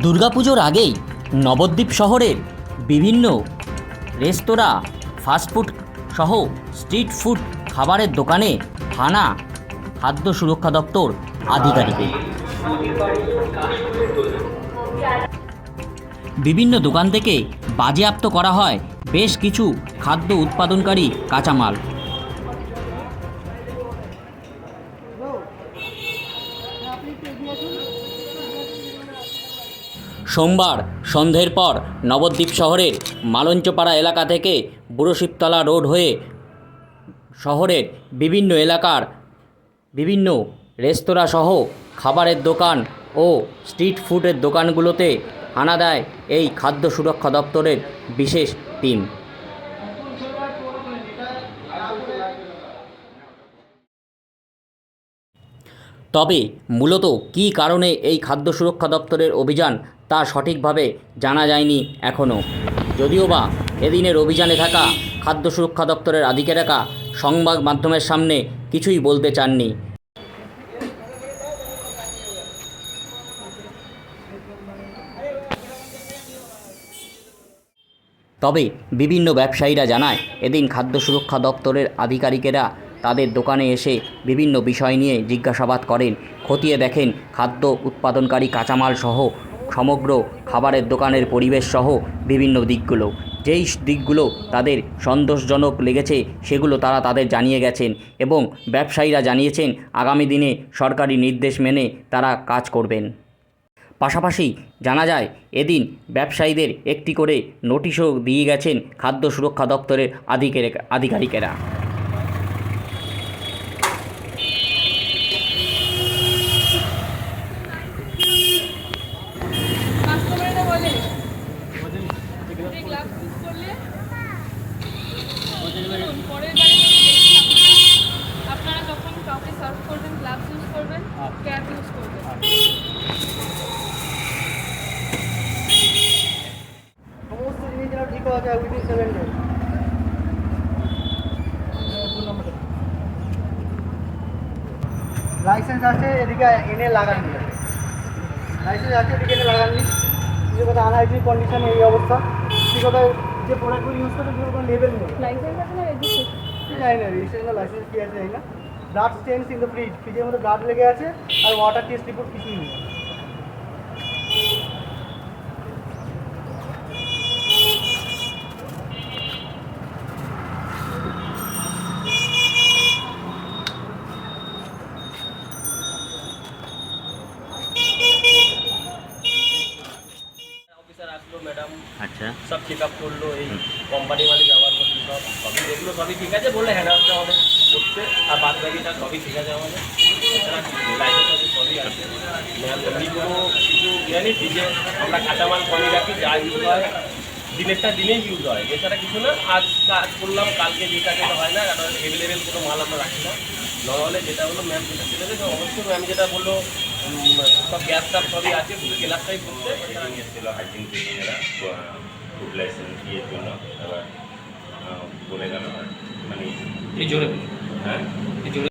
দুর্গাপুজোর আগেই নবদ্বীপ শহরের বিভিন্ন রেস্তোরাঁ, ফাস্টফুড সহ স্ট্রিট ফুড খাবারের দোকানে হানা খাদ্য সুরক্ষা দপ্তর আধিকারিকের। বিভিন্ন দোকান থেকে বাজেয়াপ্ত করা হয় বেশ কিছু খাদ্য উৎপাদনকারী কাঁচামাল। সোমবার সন্ধ্যের পর নবদ্বীপ শহরের মালঞ্চপাড়া এলাকা থেকে বুড়োশিবতলা রোড হয়ে শহরের বিভিন্ন এলাকার বিভিন্ন রেস্তোরাঁ সহ খাবারের দোকান ও স্ট্রিট ফুডের দোকানগুলোতে হানা দেয় এই খাদ্য সুরক্ষা দপ্তরের বিশেষ টিম। তবে মূলত কী কারণে এই খাদ্য সুরক্ষা দপ্তরের অভিযান তা সঠিকভাবে জানা যায়নি এখনও, যদিও বা এদিনের অভিযানে থাকা খাদ্য সুরক্ষা দপ্তরের আধিকারিকরা সংবাদ মাধ্যমের সামনে কিছুই বলতে চাননি। তবে বিভিন্ন ব্যবসায়ীরা জানায়, এদিন খাদ্য সুরক্ষা দপ্তরের আধিকারিকেরা তাদের দোকানে এসে বিভিন্ন বিষয় নিয়ে জিজ্ঞাসাবাদ করেন, খতিয়ে দেখেন খাদ্য উৎপাদনকারী কাঁচামাল সহ সমগ্র খাবারের দোকানের পরিবেশ সহ বিভিন্ন দিকগুলো। যেই দিকগুলো তাদের সন্তোষজনক লেগেছে সেগুলো তারা তাদের জানিয়ে গেছেন এবং ব্যবসায়ীরা জানিয়েছেন আগামী দিনে সরকারি নির্দেশ মেনে তারা কাজ করবেন। পাশাপাশি জানা যায়, এদিন ব্যবসায়ীদের একটি করে নোটিশও দিয়ে গেছেন খাদ্য সুরক্ষা দপ্তরের আধিকারিকেরা। আপনারা যখন কাউকে সার্ভ করবেন গ্লাভস ইউজ করবেন, ক্যাপ ইউজ করবেন। সমস্ত জিনিস যেন ঠিক হওয়া যায় উইদিন 7 ডেজ। লাইসেন্স আছে, এদিকে এনে লাগাননি। লাইসেন্স আছে, এদিকে এনে লাগাননি। যে কথা আনহাইজিনিক কন্ডিশন, এই অবস্থা। যে কথা যে প্রোডাক্টগুলো ইউজ করে সেগুলো কোনো লেভেল নেই। লাইসেন্স আছে না রেজিস্ট্রেশন? জানি না রেজিস্ট্রেশন লাইসেন্স কি আছে জানি না। ব্লাড স্টেন্স ইন দ্য ফ্রিজ, ফ্রিজের মধ্যে ব্লাড লেগে আছে আর ওয়াটার টেস্ট রিপোর্ট কিছুই নেই। ম্যাডাম আচ্ছা, সব চেক আপ করলো, এই কোম্পানি মানে যাওয়ার মধ্যে সবই দেখলো, সবই ঠিক আছে বললে হ্যান্ড ওভারটা আমাদের করছে, আর বাদ বাকিটা সবই ঠিক আছে আমাদের। এছাড়া লাইসেন্স সবই আছে ম্যাম। এমনি কোনো কিছু ইয়ে নেই, ফ্রিজে আমরা কাঁচামাল কমই রাখি, যা ইউজ হয় দিনেরটা দিনেই ইউজ হয়, এছাড়া কিছু না। আজ কাজ করলাম, কালকে যেটা যেটা হয় না, কারণ অ্যাভেলেবেল কোনো মাল আমরা রাখি না। নর্মালে যেটা হলো ম্যাম যেটা ছিল যে অবশ্যই ম্যাম যেটা বললো সব গ্যাস টাপ সবই আছে, শুধু গ্লাসটাই করতে এসেছিল হাইজিন ট্রেনিংয়েরা ফুড লাইসেন্স ইয়ের জন্য। এবার বলে গেল মানে এই জোরে হ্যাঁ